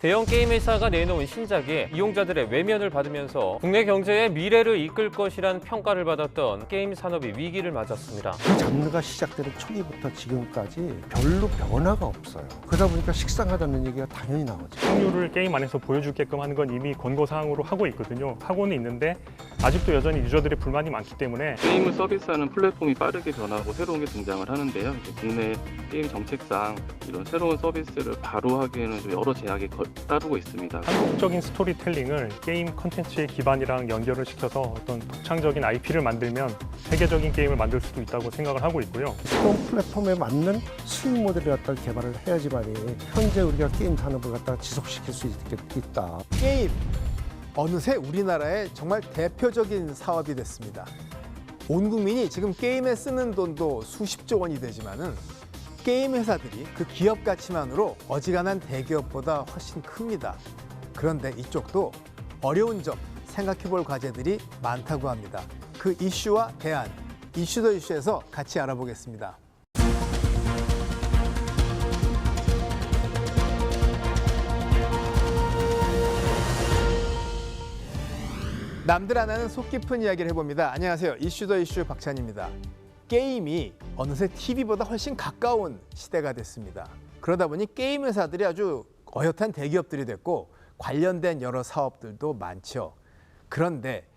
대형 게임 회사가 내놓은 신작에 이용자들의 외면을 받으면서 국내 경제의 미래를 이끌 것이란 평가를 받았던 게임 산업이 위기를 맞았습니다. 이 장르가 시작되는 초기부터 지금까지 별로 변화가 없어요. 그러다 보니까 식상하다는 얘기가 당연히 나오죠. 확률을 게임 안에서 보여주게끔 하는 건 이미 권고사항으로 하고 있거든요. 하고는 있는데 아직도 여전히 유저들의 불만이 많기 때문에 게임을 서비스하는 플랫폼이 빠르게 변하고 새로운 게 등장을 하는데요. 이제 국내 게임 정책상 이런 새로운 서비스를 바로 하기에는 좀 여러 제약이 따르고 있습니다. 한국적인 스토리텔링을 게임 콘텐츠의 기반이랑 연결을 시켜서 어떤 독창적인 IP를 만들면 세계적인 게임을 만들 수도 있다고 생각을 하고 있고요. 새로운 플랫폼에 맞는 수익 모델을 갖다 개발을 해야지만이 현재 우리가 게임 산업을 갖다 지속시킬 수 있다. 게임, 어느새 우리나라의 정말 대표적인 사업이 됐습니다. 온 국민이 지금 게임에 쓰는 돈도 수십조 원이 되지만은 게임 회사들이 그 기업 가치만으로 어지간한 대기업보다 훨씬 큽니다. 그런데 이쪽도 어려운 점 생각해 볼 과제들이 많다고 합니다. 그 이슈와 대안, 이슈 더 이슈에서 같이 알아보겠습니다. 남들 안 하는 속 깊은 이야기를 해봅니다. 안녕하세요. 이슈 더 이슈 박찬입니다. 게임이 어느새 TV보다 훨씬 가까운 시대가 됐습니다. 그러다 보니 게임 회사들이 아주 어엿한 대기업들이 됐고 관련된 여러 사업들도 많죠. 그런데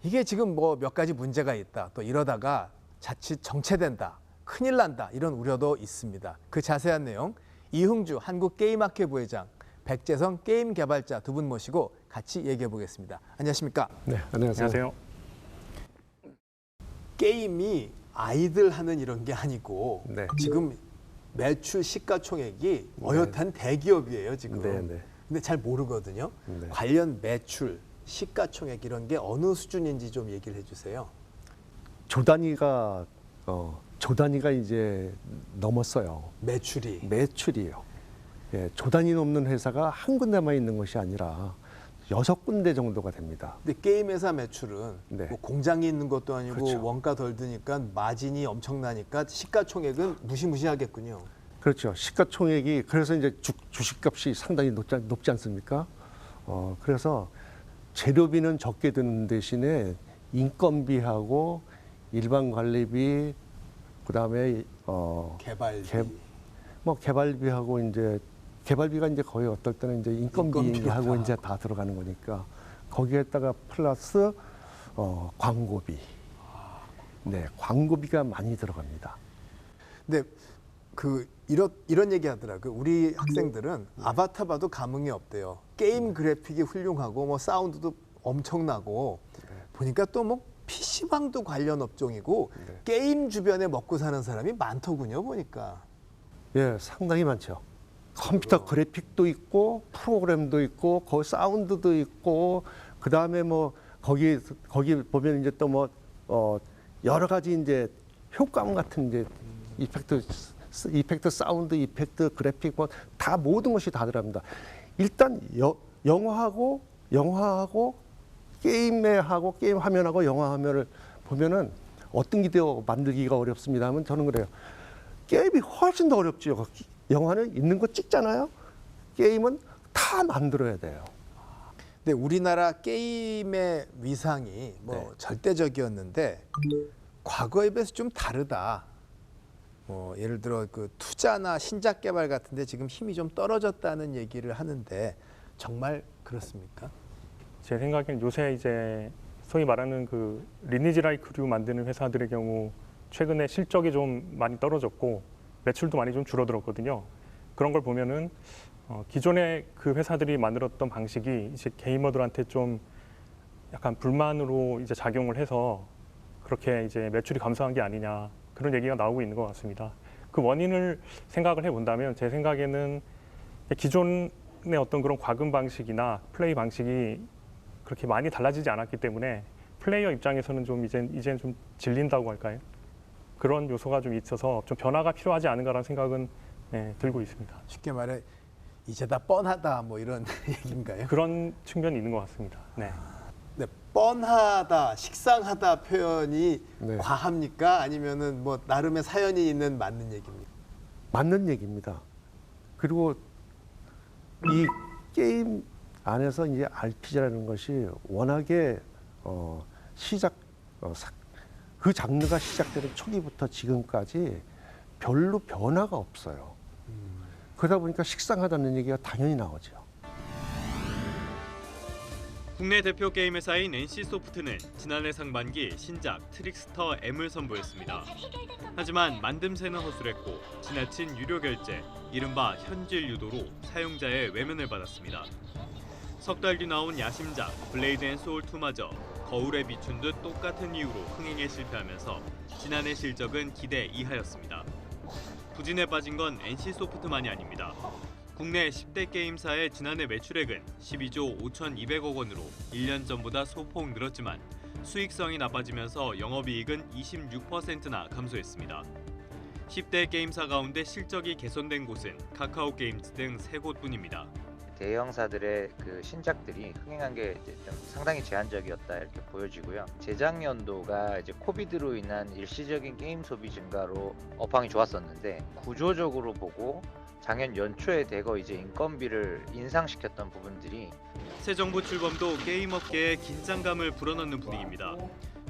이게 지금 뭐 몇 가지 문제가 있다. 또 이러다가 자칫 정체된다. 큰일 난다. 이런 우려도 있습니다. 그 자세한 내용 이흥주 한국게임학회 부회장, 백재성 게임 개발자 두 분 모시고 같이 얘기해 보겠습니다. 안녕하십니까? 네, 안녕하세요. 안녕하세요. 게임이 아이들 하는 이런 게 아니고 네. 지금 매출 시가총액이 어엿한 대기업이에요 지금. 네. 근데 잘 모르거든요. 네. 관련 매출, 시가총액 이런 게 어느 수준인지 좀 얘기를 해주세요. 조 단위가 이제 넘었어요. 매출이. 매출이요. 예, 조 단위 넘는 회사가 한 군데만 있는 것이 아니라 6군데 정도가 됩니다. 근데 게임 회사 매출은 네. 뭐 공장이 있는 것도 아니고 그렇죠. 원가 덜 드니까 마진이 엄청나니까 시가총액은 무시무시하겠군요. 그렇죠. 시가총액이 그래서 이제 주식값이 상당히 높지 않습니까? 그래서 재료비는 적게 드는 대신에 인건비하고 일반 관리비, 그다음에 개발비. 개발비하고 이제 개발비가 이제 거의 어떨 때는 이제 인건비하고 이제 다 들어가는 거니까 거기에다가 플러스 광고비. 네, 광고비가 많이 들어갑니다. 근데 이런 얘기 하더라고요. 우리 학생들은 아바타 봐도 감흥이 없대요. 게임 그래픽이 훌륭하고 뭐 사운드도 엄청나고 보니까 또 뭐 PC방도 관련 업종이고 게임 주변에 먹고 사는 사람이 많더군요, 보니까. 예, 상당히 많죠. 컴퓨터 그래픽도 있고 프로그램도 있고 거기 사운드도 있고 그다음에 뭐 거기 보면 이제 또 뭐 여러 가지 이제 효과음 같은 이제 이펙트 사운드 이펙트 그래픽 뭐 다 모든 것이 다 들어갑니다. 일단 영화하고 게임 화면하고 영화 화면을 보면은 어떤 게 더 만들기가 어렵습니다 하면 저는 그래요. 게임이 훨씬 더 어렵죠. 영화는 있는 거 찍잖아요. 게임은 다 만들어야 돼요. 근데 우리나라 게임의 위상이 뭐 절대적이었는데 과거에 비해서 좀 다르다. 예를 들어 그 투자나 신작 개발 같은데 지금 힘이 좀 떨어졌다는 얘기를 하는데 정말 그렇습니까? 제 생각엔 요새 이제 소위 말하는 그 리니지 라이크류 만드는 회사들의 경우 최근에 실적이 좀 많이 떨어졌고 매출도 많이 좀 줄어들었거든요. 그런 걸 보면은 기존에 그 회사들이 만들었던 방식이 이제 게이머들한테 좀 약간 불만으로 이제 작용을 해서 그렇게 이제 매출이 감소한 게 아니냐 그런 얘기가 나오고 있는 것 같습니다. 그 원인을 생각을 해본다면 제 생각에는 기존의 어떤 그런 과금 방식이나 플레이 방식이 그렇게 많이 달라지지 않았기 때문에 플레이어 입장에서는 좀 이제는 좀 질린다고 할까요? 그런 요소가 좀 있어서 좀 변화가 필요하지 않은가라는 생각은 들고 있습니다. 쉽게 말해 이제 다 뻔하다 뭐 이런 얘기인가요? 그런 측면이 있는 것 같습니다. 네. 네, 뻔하다, 식상하다 표현이 네. 과합니까? 아니면은 뭐 나름의 사연이 있는 맞는 얘기입니까? 맞는 얘기입니다. 그리고 이 게임 안에서 이제 RPG라는 것이 워낙에 그 장르가 시작되는 초기부터 지금까지 별로 변화가 없어요. 그러다 보니까 식상하다는 얘기가 당연히 나오죠. 국내 대표 게임 회사인 NC소프트는 지난해 상반기 신작 트릭스터 M을 선보였습니다. 하지만 만듦새는 허술했고 지나친 유료 결제, 이른바 현질 유도로 사용자의 외면을 받았습니다. 석 달 뒤 나온 야심작 블레이드 앤 소울 2마저 거울에 비춘 듯 똑같은 이유로 흥행에 실패하면서 지난해 실적은 기대 이하였습니다. 부진에 빠진 건 NC소프트만이 아닙니다. 국내 10대 게임사의 지난해 매출액은 12조 5,200억 원으로 1년 전보다 소폭 늘었지만 수익성이 나빠지면서 영업이익은 26%나 감소했습니다. 10대 게임사 가운데 실적이 개선된 곳은 카카오게임즈 등 3곳뿐입니다. 대형사들의 그 신작들이 흥행한 게 이제 좀 상당히 제한적이었다 이렇게 보여지고요. 재작년도가 이제 코비드로 인한 일시적인 게임 소비 증가로 업황이 좋았었는데 구조적으로 보고 작년 연초에 대거 이제 인건비를 인상시켰던 부분들이 새 정부 출범도 게임 업계에 긴장감을 불어넣는 분위기입니다.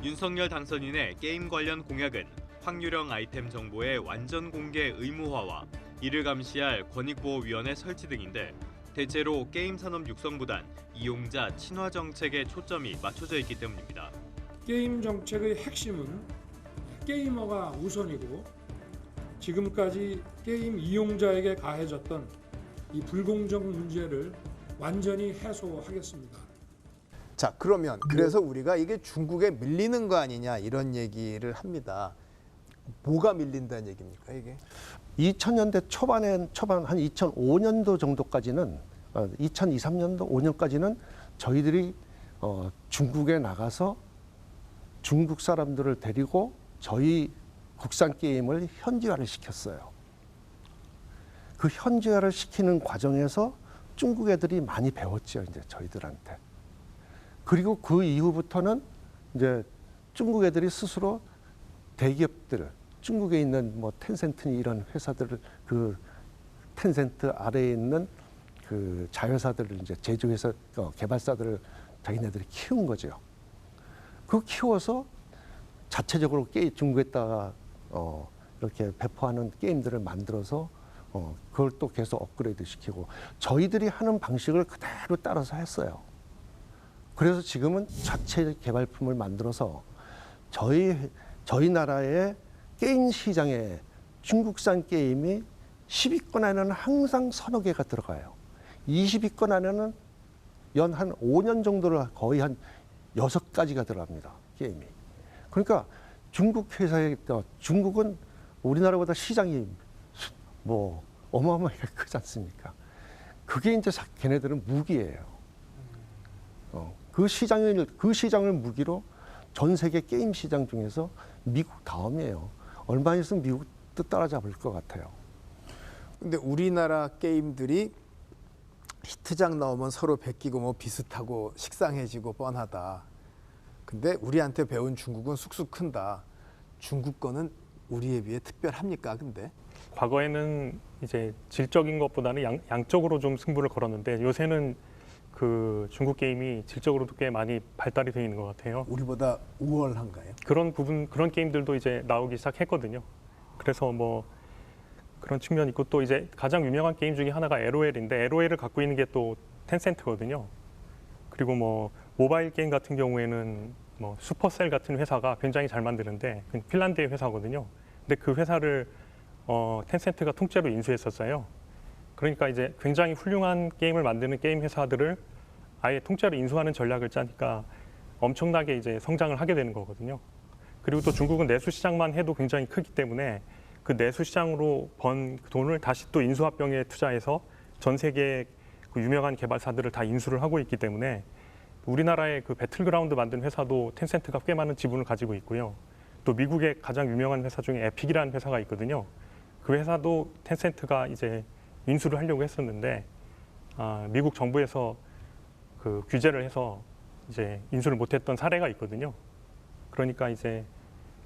윤석열 당선인의 게임 관련 공약은 확률형 아이템 정보의 완전 공개 의무화와 이를 감시할 권익보호위원회 설치 등인데 대체로 게임 산업 육성보단 이용자 친화 정책에 초점이 맞춰져 있기 때문입니다. 게임 정책의 핵심은 게이머가 우선이고 지금까지 게임 이용자에게 가해졌던 이 불공정 문제를 완전히 해소하겠습니다. 자, 그러면 그래서 우리가 이게 중국에 밀리는 거 아니냐 이런 얘기를 합니다. 뭐가 밀린다는 얘기입니까, 이게? 2000년대 초반 한 2005년도 정도까지는 2023년도 5년까지는 저희들이 중국에 나가서 중국 사람들을 데리고 저희 국산 게임을 현지화를 시켰어요. 그 현지화를 시키는 과정에서 중국 애들이 많이 배웠죠, 이제 저희들한테. 그리고 그 이후부터는 이제 중국 애들이 스스로 대기업들, 중국에 있는 뭐 텐센트니 이런 회사들을 그 텐센트 아래에 있는 그 자회사들을 이제 제조회사 개발사들을 자기네들이 키운 거죠. 그 키워서 자체적으로 중국에다가 이렇게 배포하는 게임들을 만들어서 그걸 또 계속 업그레이드 시키고 저희들이 하는 방식을 그대로 따라서 했어요. 그래서 지금은 자체 개발품을 만들어서 저희 나라의 게임 시장에 중국산 게임이 10위권 안에는 항상 서너 개가 들어가요. 20위권 안에는 연 한 5년 정도를 거의 한 6가지가 들어갑니다. 게임이. 그러니까 중국 회사에 중국은 우리나라보다 시장이 뭐 어마어마하게 크지 않습니까? 그게 이제 걔네들은 무기예요. 그 시장을 무기로 전 세계 게임 시장 중에서 미국 다음이에요. 얼마 있으면 미국도 따라잡을 것 같아요. 근데 우리나라 게임들이 히트작 나오면 서로 베끼고 뭐 비슷하고 식상해지고 뻔하다. 근데 우리한테 배운 중국은 쑥쑥 큰다. 중국 거는 우리에 비해 특별합니까? 근데 과거에는 이제 질적인 것보다는 양적으로 좀 승부를 걸었는데 요새는 그 중국 게임이 질적으로도 꽤 많이 발달이 되어 있는 것 같아요. 우리보다 우월한가요? 그런 게임들도 이제 나오기 시작했거든요. 그래서 뭐 그런 측면이 있고 또 이제 가장 유명한 게임 중에 하나가 LOL인데 LOL을 갖고 있는 게 또 텐센트거든요. 그리고 뭐 모바일 게임 같은 경우에는 뭐 슈퍼셀 같은 회사가 굉장히 잘 만드는데 핀란드의 회사거든요. 근데 그 회사를 텐센트가 통째로 인수했었어요. 그러니까 이제 굉장히 훌륭한 게임을 만드는 게임 회사들을 아예 통째로 인수하는 전략을 짜니까 엄청나게 이제 성장을 하게 되는 거거든요. 그리고 또 중국은 내수 시장만 해도 굉장히 크기 때문에 그 내수 시장으로 번 돈을 다시 또 인수합병에 투자해서 전 세계 그 유명한 개발사들을 다 인수를 하고 있기 때문에 우리나라의 그 배틀그라운드 만든 회사도 텐센트가 꽤 많은 지분을 가지고 있고요. 또 미국의 가장 유명한 회사 중에 에픽이라는 회사가 있거든요. 그 회사도 텐센트가 이제 인수를 하려고 했었는데 미국 정부에서 그 규제를 해서 이제 인수를 못했던 사례가 있거든요. 그러니까 이제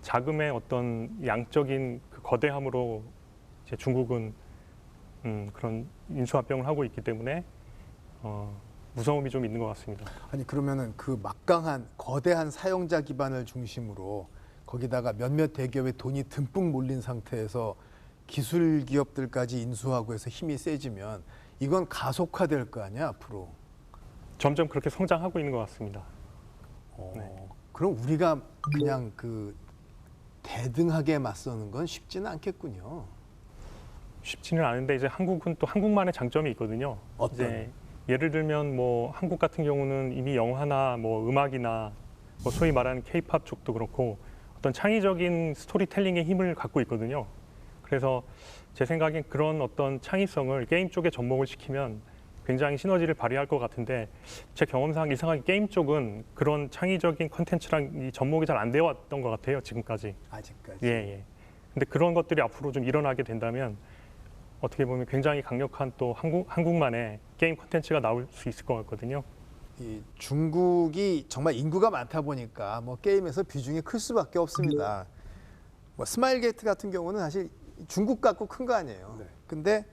자금의 어떤 양적인 그 거대함으로 이제 중국은 그런 인수합병을 하고 있기 때문에 무서움이 좀 있는 것 같습니다. 아니 그러면은 그 막강한 거대한 사용자 기반을 중심으로 거기다가 몇몇 대기업의 돈이 듬뿍 몰린 상태에서 기술 기업들까지 인수하고 해서 힘이 세지면 이건 가속화될 거 아니야 앞으로. 점점 그렇게 성장하고 있는 것 같습니다. 그럼 우리가 그냥 그 대등하게 맞서는 건 쉽지는 않겠군요. 쉽지는 않은데 이제 한국은 또 한국만의 장점이 있거든요. 어떤? 이제 예를 들면 뭐 한국 같은 경우는 이미 영화나 뭐 음악이나 뭐 소위 말하는 K-팝 쪽도 그렇고 어떤 창의적인 스토리텔링의 힘을 갖고 있거든요. 그래서 제 생각엔 그런 어떤 창의성을 게임 쪽에 접목을 시키면 굉장히 시너지를 발휘할 것 같은데 제 경험상 이상하게 게임 쪽은 그런 창의적인 컨텐츠랑 이 접목이 잘 안 되어 왔던 것 같아요. 지금까지. 아직까지. 예. 근데 그런 것들이 앞으로 좀 일어나게 된다면 어떻게 보면 굉장히 강력한 또 한국만의 게임 콘텐츠가 나올 수 있을 것 같거든요. 이 중국이 정말 인구가 많다 보니까 뭐 게임에서 비중이 클 수밖에 없습니다. 뭐 스마일 게이트 같은 경우는 사실 중국 갖고 큰 거 아니에요. 근데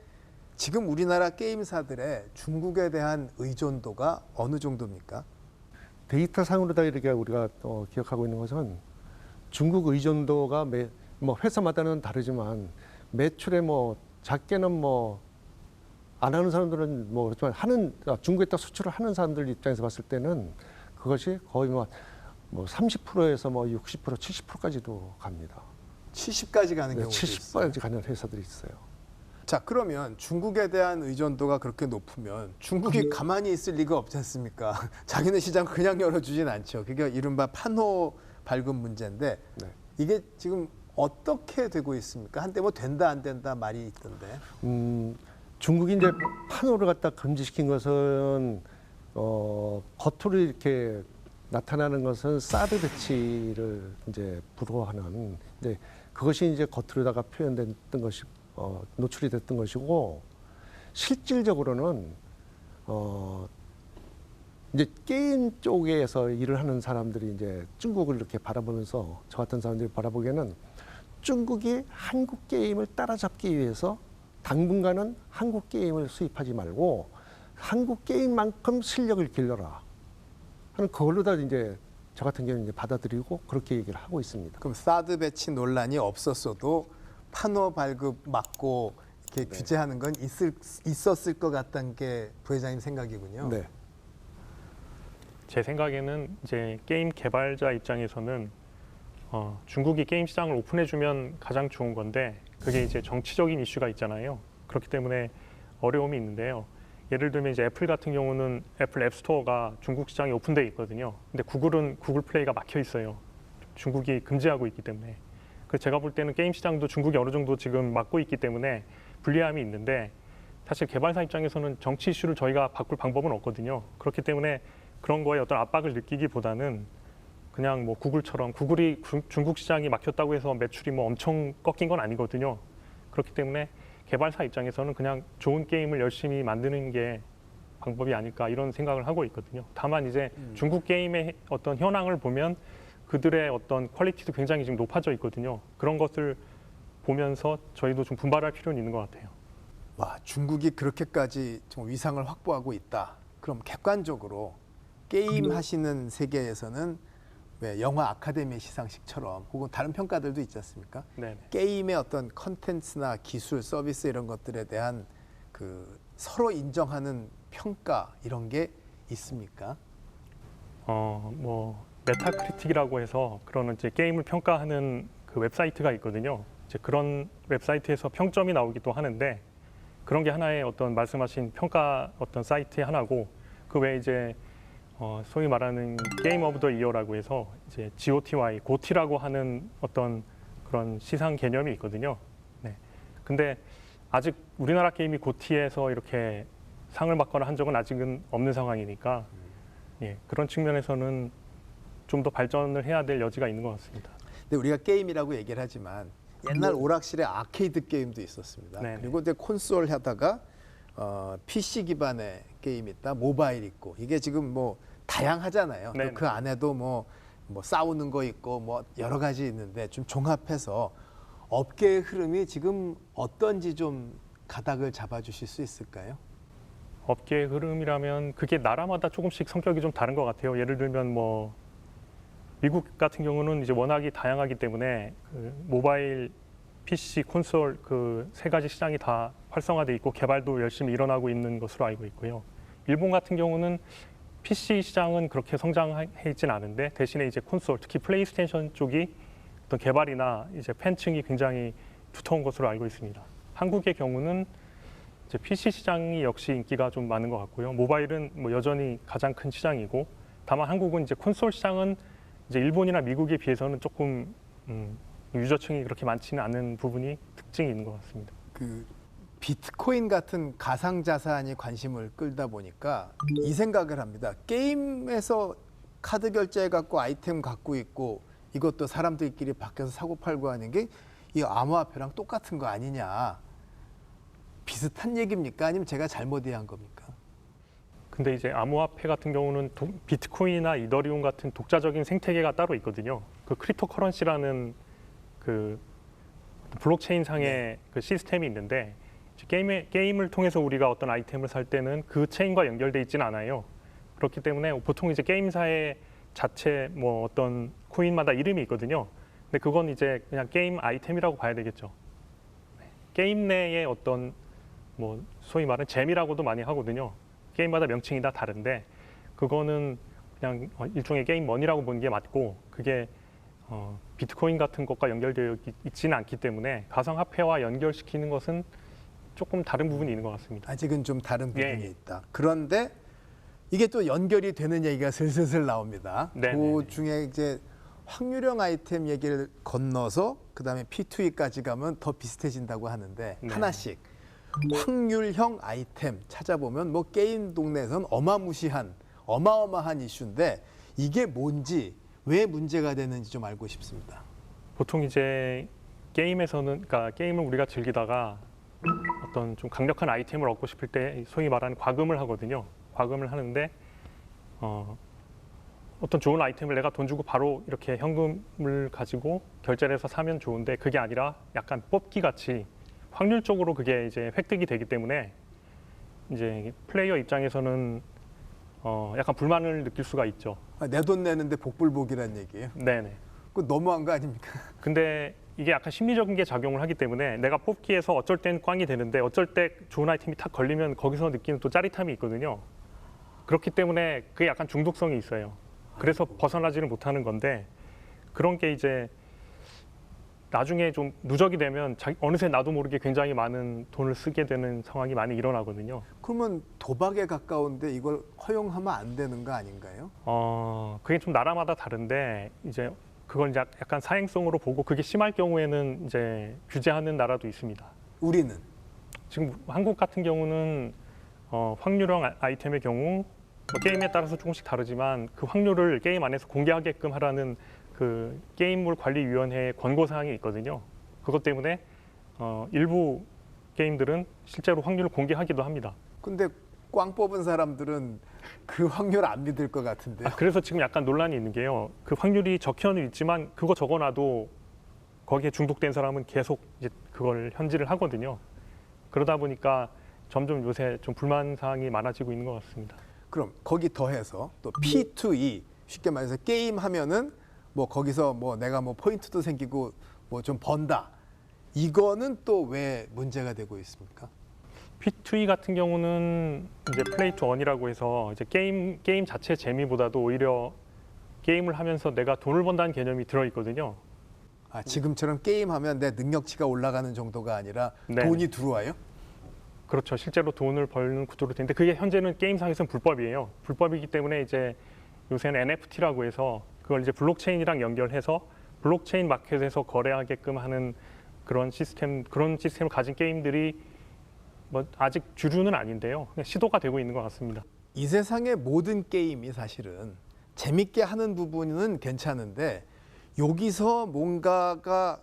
지금 우리나라 게임사들의 중국에 대한 의존도가 어느 정도입니까? 데이터 상으로다 이렇게 우리가 기억하고 있는 것은 중국 의존도가 뭐 회사마다는 다르지만 매출에 뭐 작게는 뭐 안 하는 사람들은 뭐 그렇지만 중국에다 수출을 하는 사람들 입장에서 봤을 때는 그것이 거의 뭐 30%에서 뭐 60%, 70%까지도 갑니다. 70까지 가는 경우도 70까지 가는 회사들이 있어요. 자, 그러면 중국에 대한 의존도가 그렇게 높으면 중국이 가만히 있을 리가 없지 않습니까? 자기네 시장 그냥 열어주진 않죠. 그게 이른바 판호 발급 문제인데 이게 지금 어떻게 되고 있습니까? 한때 뭐 된다 안 된다 말이 있던데. 중국이 이제 판호를 갖다 금지시킨 것은 겉으로 이렇게 나타나는 것은 사드 배치를 이제 불허하는 이제 그것이 이제 겉으로다가 표현됐던 것이 노출이 됐던 것이고 실질적으로는 이제 게임 쪽에서 일을 하는 사람들이 이제 중국을 이렇게 바라보면서 저 같은 사람들이 바라보기에는 중국이 한국 게임을 따라잡기 위해서 당분간은 한국 게임을 수입하지 말고 한국 게임만큼 실력을 길러라 하는 그걸로 다 이제 저 같은 경우는 이제 받아들이고 그렇게 얘기를 하고 있습니다. 그럼 사드 배치 논란이 없었어도 판호 발급 막고 이렇게 규제하는 건 있었을 것 같다는 게 부회장님 생각이군요. 네. 제 생각에는 이제 게임 개발자 입장에서는 중국이 게임 시장을 오픈해주면 가장 좋은 건데 그게 이제 정치적인 이슈가 있잖아요. 그렇기 때문에 어려움이 있는데요. 예를 들면 이제 애플 같은 경우는 애플 앱스토어가 중국 시장에 오픈돼 있거든요. 근데 구글은 구글 플레이가 막혀 있어요. 중국이 금지하고 있기 때문에. 그래서 제가 볼 때는 게임 시장도 중국이 어느 정도 지금 막고 있기 때문에 불리함이 있는데 사실 개발사 입장에서는 정치 이슈를 저희가 바꿀 방법은 없거든요. 그렇기 때문에 그런 거에 어떤 압박을 느끼기보다는 그냥 뭐 구글처럼 구글이 중국 시장이 막혔다고 해서 매출이 뭐 엄청 꺾인 건 아니거든요. 그렇기 때문에 개발사 입장에서는 그냥 좋은 게임을 열심히 만드는 게 방법이 아닐까 이런 생각을 하고 있거든요. 다만 이제 중국 게임의 어떤 현황을 보면 그들의 어떤 퀄리티도 굉장히 지금 높아져 있거든요. 그런 것을 보면서 저희도 좀 분발할 필요는 있는 것 같아요. 와, 중국이 그렇게까지 좀 위상을 확보하고 있다. 그럼 객관적으로 게임 하시는 세계에서는 왜 영화 아카데미 시상식처럼 혹은 다른 평가들도 있지 않습니까? 네네. 게임의 어떤 컨텐츠나 기술, 서비스 이런 것들에 대한 그 서로 인정하는 평가 이런 게 있습니까? 뭐 메타크리틱이라고 해서 그런 이제 게임을 평가하는 그 웹사이트가 있거든요. 이제 그런 웹사이트에서 평점이 나오기도 하는데 그런 게 하나의 어떤 말씀하신 평가 어떤 사이트의 하나고 그 외에 이제 소위 말하는 게임 오브 더 이어라고 해서 이제 GOTY, 고티라고 하는 어떤 그런 시상 개념이 있거든요. 네. 근데 아직 우리나라 게임이 고티에서 이렇게 상을 받거나 한 적은 아직은 없는 상황이니까 예, 그런 측면에서는 좀 더 발전을 해야 될 여지가 있는 것 같습니다. 근데 우리가 게임이라고 얘기를 하지만 옛날 오락실에 아케이드 게임도 있었습니다. 네네. 그리고 이제 콘솔 하다가 PC 기반의 게임 있다, 모바일 있고 이게 지금 뭐 다양하잖아요. 또 그 안에도 뭐 싸우는 거 있고 뭐 여러 가지 있는데 좀 종합해서 업계의 흐름이 지금 어떤지 좀 가닥을 잡아주실 수 있을까요? 업계의 흐름이라면 그게 나라마다 조금씩 성격이 좀 다른 것 같아요. 예를 들면 뭐 미국 같은 경우는 이제 워낙이 다양하기 때문에 그 모바일, PC, 콘솔 그 세 가지 시장이 다 활성화돼 있고 개발도 열심히 일어나고 있는 것으로 알고 있고요. 일본 같은 경우는 PC 시장은 그렇게 성장해 있진 않은데 대신에 이제 콘솔, 특히 플레이스테이션 쪽이 어떤 개발이나 이제 팬층이 굉장히 두터운 것으로 알고 있습니다. 한국의 경우는 이제 PC 시장이 역시 인기가 좀 많은 것 같고요. 모바일은 뭐 여전히 가장 큰 시장이고, 다만 한국은 이제 콘솔 시장은 이제 일본이나 미국에 비해서는 조금 유저층이 그렇게 많지는 않은 부분이 특징이 있는 것 같습니다. 그 비트코인 같은 가상 자산이 관심을 끌다 보니까 이 생각을 합니다. 게임에서 카드 결제 갖고 아이템 갖고 있고 이것도 사람들끼리 밖에서 사고 팔고 하는 게 이 암호화폐랑 똑같은 거 아니냐. 비슷한 얘기입니까? 아니면 제가 잘못 이해한 겁니까? 근데 이제 암호화폐 같은 경우는 비트코인이나 이더리움 같은 독자적인 생태계가 따로 있거든요. 그 크립토 커런시라는 그 블록체인 상의 그 시스템이 있는데 게임을 통해서 우리가 어떤 아이템을 살 때는 그 체인과 연결돼 있지는 않아요. 그렇기 때문에 보통 이제 게임사의 자체 뭐 어떤 코인마다 이름이 있거든요. 근데 그건 이제 그냥 게임 아이템이라고 봐야 되겠죠. 게임 내의 어떤 뭐 소위 말하는 잼이라고도 많이 하거든요. 게임마다 명칭이 다 다른데 그거는 그냥 일종의 게임 머니라고 보는 게 맞고, 그게 비트코인 같은 것과 연결되어 있지는 않기 때문에 가상화폐와 연결시키는 것은 조금 다른 부분이 있는 것 같습니다. 아직은 좀 다른 부분이 예. 있다. 그런데 이게 또 연결이 되는 얘기가 슬슬 나옵니다. 그 중에 이제 확률형 아이템 얘기를 건너서 그다음에 P2E까지 가면 더 비슷해진다고 하는데 하나씩 확률형 아이템 찾아보면 뭐 게임 동네에서는 어마어마한 이슈인데 이게 뭔지 왜 문제가 되는지 좀 알고 싶습니다. 보통 이제 게임에서는, 그러니까 게임을 우리가 즐기다가 어떤 좀 강력한 아이템을 얻고 싶을 때 소위 말하는 과금을 하거든요. 과금을 하는데 어떤 좋은 아이템을 내가 돈 주고 바로 이렇게 현금을 가지고 결제를 해서 사면 좋은데 그게 아니라 약간 뽑기 같이 확률적으로 그게 이제 획득이 되기 때문에 이제 플레이어 입장에서는 약간 불만을 느낄 수가 있죠. 내 돈 내는데 복불복이란 얘기예요? 네네. 그거 너무한 거 아닙니까? 근데 이게 약간 심리적인 게 작용을 하기 때문에 내가 뽑기에서 어쩔 땐 꽝이 되는데 어쩔 때 좋은 아이템이 탁 걸리면 거기서 느끼는 또 짜릿함이 있거든요. 그렇기 때문에 그게 약간 중독성이 있어요. 그래서 벗어나지를 못하는 건데, 그런 게 이제 나중에 좀 누적이 되면 어느새 나도 모르게 굉장히 많은 돈을 쓰게 되는 상황이 많이 일어나거든요. 그러면 도박에 가까운데 이걸 허용하면 안 되는 거 아닌가요? 그게 좀 나라마다 다른데 이제 그건 이제 약간 사행성으로 보고 그게 심할 경우에는 이제 규제하는 나라도 있습니다. 우리는? 지금 한국 같은 경우는 확률형 아이템의 경우 뭐 게임에 따라서 조금씩 다르지만 그 확률을 게임 안에서 공개하게끔 하라는 그 게임물 관리위원회의 권고 사항이 있거든요. 그것 때문에 일부 게임들은 실제로 확률을 공개하기도 합니다. 근데 꽝 뽑은 사람들은 그 확률 안 믿을 것 같은데요. 그래서 지금 약간 논란이 있는 게요. 그 확률이 적혀는 있지만 그거 적어놔도 거기에 중독된 사람은 계속 이제 그걸 현질을 하거든요. 그러다 보니까 점점 요새 좀 불만 사항이 많아지고 있는 것 같습니다. 그럼 거기 더해서 또 P2E, 쉽게 말해서 게임 하면은 뭐 거기서 뭐 내가 뭐 포인트도 생기고 뭐 좀 번다. 이거는 또 왜 문제가 되고 있습니까? P2E 같은 경우는 이제 플레이 투 원이라고 해서 이제 게임 자체 재미보다도 오히려 게임을 하면서 내가 돈을 번다는 개념이 들어 있거든요. 지금처럼 게임하면 내 능력치가 올라가는 정도가 아니라 돈이 들어와요? 그렇죠. 실제로 돈을 벌는 구조로 되는데 그게 현재는 게임상에서는 불법이에요. 불법이기 때문에 이제 요새는 NFT라고 해서 그걸 이제 블록체인이랑 연결해서 블록체인 마켓에서 거래하게끔 하는 그런 시스템을 가진 게임들이 뭐 아직 주류는 아닌데요. 그냥 시도가 되고 있는 것 같습니다. 이 세상의 모든 게임이 사실은 재밌게 하는 부분은 괜찮은데 여기서 뭔가가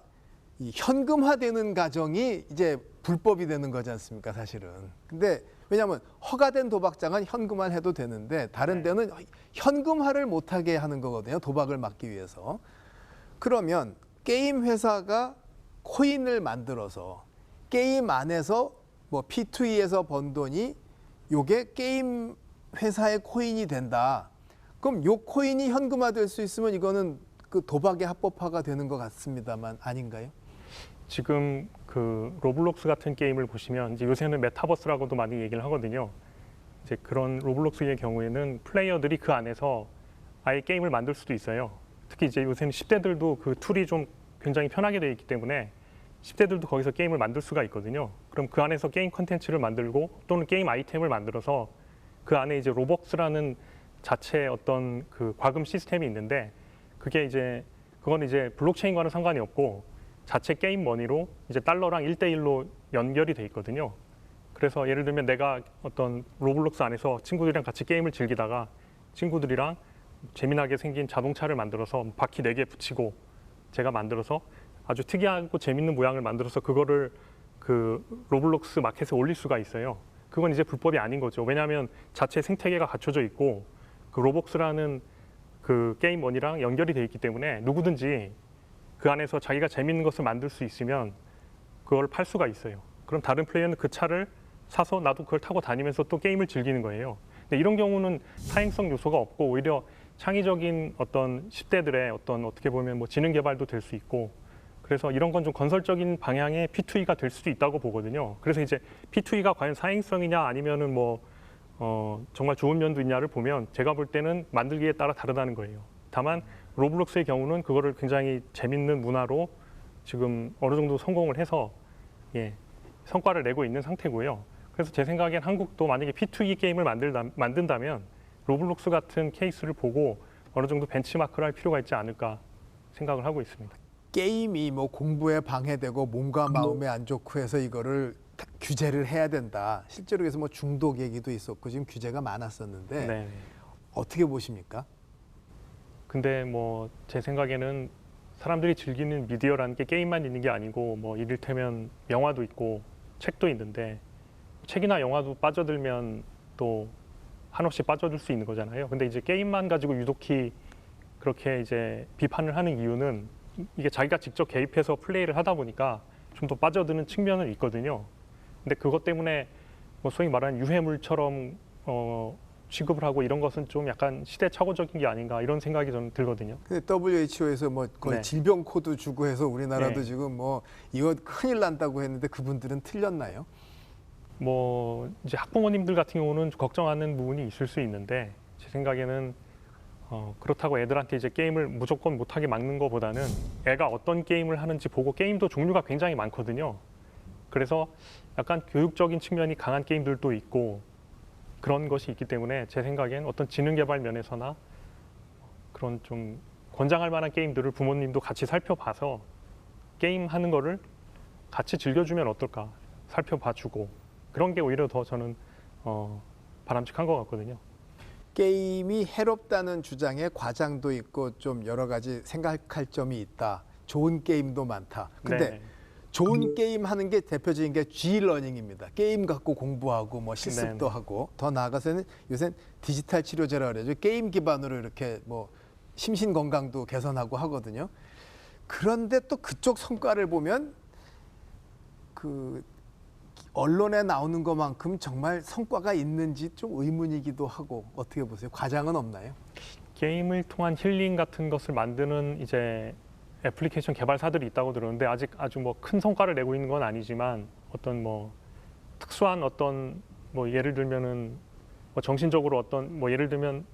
현금화되는 과정이 이제 불법이 되는 거지 않습니까, 사실은. 근데 왜냐하면 허가된 도박장은 현금화 해도 되는데 다른 데는 현금화를 못하게 하는 거거든요, 도박을 막기 위해서. 그러면 게임 회사가 코인을 만들어서 게임 안에서 뭐 P2E에서 번 돈이 요게 게임 회사의 코인이 된다. 그럼 요 코인이 현금화될 수 있으면 이거는 그 도박의 합법화가 되는 것 같습니다만 아닌가요? 지금 그 로블록스 같은 게임을 보시면 이제 요새는 메타버스라고도 많이 얘기를 하거든요. 이제 그런 로블록스의 경우에는 플레이어들이 그 안에서 아예 게임을 만들 수도 있어요. 특히 이제 요새는 10대들도 그 툴이 좀 굉장히 편하게 되어 있기 때문에 10대들도 거기서 게임을 만들 수가 있거든요. 그럼 그 안에서 게임 컨텐츠를 만들고 또는 게임 아이템을 만들어서 그 안에 이제 로벅스라는 자체 어떤 그 과금 시스템이 있는데 그게 이제 그건 이제 블록체인과는 상관이 없고 자체 게임 머니로 이제 달러랑 1대1로 연결이 돼 있거든요. 그래서 예를 들면 내가 어떤 로블록스 안에서 친구들이랑 같이 게임을 즐기다가 친구들이랑 재미나게 생긴 자동차를 만들어서 바퀴 4개 붙이고 제가 만들어서 아주 특이하고 재밌는 모양을 만들어서 그거를 그 로블록스 마켓에 올릴 수가 있어요. 그건 이제 불법이 아닌 거죠. 왜냐하면 자체 생태계가 갖춰져 있고 그 로벅스라는 그 게임 머니랑 연결이 돼 있기 때문에 누구든지 그 안에서 자기가 재밌는 것을 만들 수 있으면 그걸 팔 수가 있어요. 그럼 다른 플레이어는 그 차를 사서 나도 그걸 타고 다니면서 또 게임을 즐기는 거예요. 근데 이런 경우는 사행성 요소가 없고 오히려 창의적인 어떤 10대들의 어떤 어떻게 보면 뭐 지능 개발도 될 수 있고 그래서 이런 건 좀 건설적인 방향의 P2E가 될 수도 있다고 보거든요. 그래서 이제 P2E가 과연 사행성이냐 아니면은 뭐 정말 좋은 면도 있냐를 보면 제가 볼 때는 만들기에 따라 다르다는 거예요. 다만 로블록스의 경우는 그거를 굉장히 재밌는 문화로 지금 어느 정도 성공을 해서 성과를 내고 있는 상태고요. 그래서 제 생각엔 한국도 만약에 P2E 게임을 만든다면 로블록스 같은 케이스를 보고 어느 정도 벤치마크를 할 필요가 있지 않을까 생각을 하고 있습니다. 게임이 뭐 공부에 방해되고 몸과 마음에 안 좋고 해서 이거를 규제를 해야 된다. 실제로 그래서 뭐 중독 얘기도 있었고 지금 규제가 많았었는데 네. 어떻게 보십니까? 근데 뭐 제 생각에는 사람들이 즐기는 미디어라는 게 게임만 있는 게 아니고 뭐 이를테면 영화도 있고 책도 있는데 책이나 영화도 빠져들면 또 한없이 빠져들 수 있는 거잖아요. 근데 이제 게임만 가지고 유독히 그렇게 이제 비판을 하는 이유는 이게 자기가 직접 개입해서 플레이를 하다 보니까 좀 더 빠져드는 측면은 있거든요. 근데 그것 때문에 뭐 소위 말하는 유해물처럼 취급을 하고 이런 것은 좀 약간 시대착오적인 게 아닌가 이런 생각이 저는 들거든요. 근데 WHO에서 뭐 거의 네. 질병 코드 주고 해서 우리나라도 네. 지금 뭐 이거 큰일 난다고 했는데 그분들은 틀렸나요? 뭐 이제 학부모님들 같은 경우는 걱정하는 부분이 있을 수 있는데 제 생각에는 그렇다고 애들한테 이제 게임을 무조건 못하게 막는 것보다는 애가 어떤 게임을 하는지 보고 게임도 종류가 굉장히 많거든요. 그래서 약간 교육적인 측면이 강한 게임들도 있고 그런 것이 있기 때문에 제 생각엔 어떤 지능 개발 면에서나 그런 좀 권장할 만한 게임들을 부모님도 같이 살펴봐서 게임 하는 거를 같이 즐겨주면 어떨까 살펴봐주고 그런 게 오히려 더 저는 바람직한 것 같거든요. 게임이 해롭다는 주장에 과장도 있고 좀 여러 가지 생각할 점이 있다. 좋은 게임도 많다. 근데 네. 좋은 게임 하는 게 대표적인 게 G러닝입니다. 게임 갖고 공부하고 뭐 실습도 네. 하고 더 나아가서는 요새 디지털 치료제라고 그러죠. 게임 기반으로 이렇게 뭐 심신 건강도 개선하고 하거든요. 그런데 또 그쪽 성과를 보면 그 언론에 나오는 것만큼 정말 성과가 있는지 좀 의문이기도 하고 어떻게 보세요? 과장은 없나요? 게임을 통한 힐링 같은 것을 만드는 이제 애플리케이션 개발사들이 있다고 들었는데 아직 아주 뭐 큰 성과를 내고 있는 건 아니지만 어떤 뭐 특수한 어떤 뭐 예를 들면은 뭐 정신적으로 어떤 뭐 예를 들면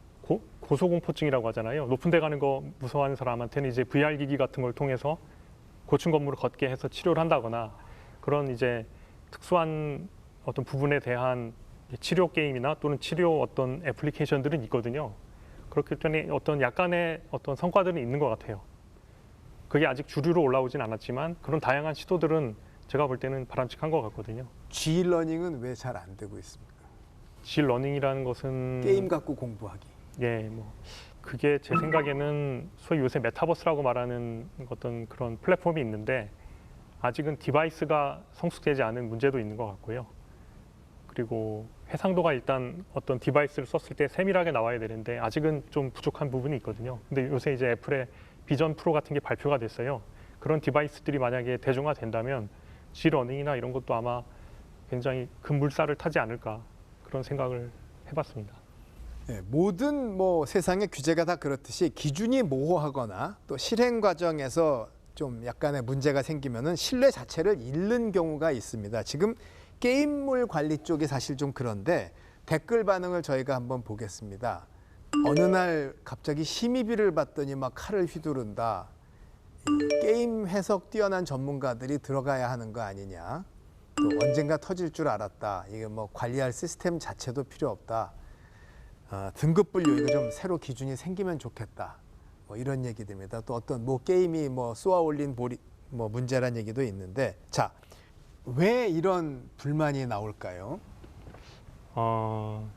고소공포증이라고 하잖아요. 높은 데 가는 거 무서워하는 사람한테는 이제 VR 기기 같은 걸 통해서 고층 건물을 걷게 해서 치료를 한다거나 그런 이제 특수한 어떤 부분에 대한 치료 게임이나 또는 치료 어떤 애플리케이션들은 있거든요. 그렇기 때문에 어떤 약간의 어떤 성과들은 있는 것 같아요. 그게 아직 주류로 올라오진 않았지만 그런 다양한 시도들은 제가 볼 때는 바람직한 것 같거든요. G러닝은 왜 잘 안 되고 있습니까? G러닝이라는 것은 게임 갖고 공부하기. 뭐 그게 제 생각에는 소위 요새 메타버스라고 말하는 어떤 그런 플랫폼이 있는데 아직은 디바이스가 성숙되지 않은 문제도 있는 것 같고요. 그리고 해상도가 일단 어떤 디바이스를 썼을 때 세밀하게 나와야 되는데 아직은 좀 부족한 부분이 있거든요. 근데 요새 이제 애플의 비전 프로 같은 게 발표가 됐어요. 그런 디바이스들이 만약에 대중화된다면 G러닝이나 이런 것도 아마 굉장히 큰 물살을 타지 않을까 그런 생각을 해봤습니다. 네, 모든 뭐 세상의 규제가 다 그렇듯이 기준이 모호하거나 또 실행 과정에서 좀 약간의 문제가 생기면은 신뢰 자체를 잃는 경우가 있습니다. 지금 게임물 관리 쪽이 사실 좀 그런데 댓글 반응을 저희가 한번 보겠습니다. 어느 날 갑자기 심의비를 받더니 막 칼을 휘두른다. 이 게임 해석 뛰어난 전문가들이 들어가야 하는 거 아니냐. 또 언젠가 터질 줄 알았다. 이게 뭐 관리할 시스템 자체도 필요 없다. 등급 분류 이거 좀 새로 기준이 생기면 좋겠다. 뭐 이런 얘기들입니다. 또 어떤 뭐 게임이 뭐 쏘아 올린 뭐 문제란 얘기도 있는데 자, 왜 이런 불만이 나올까요?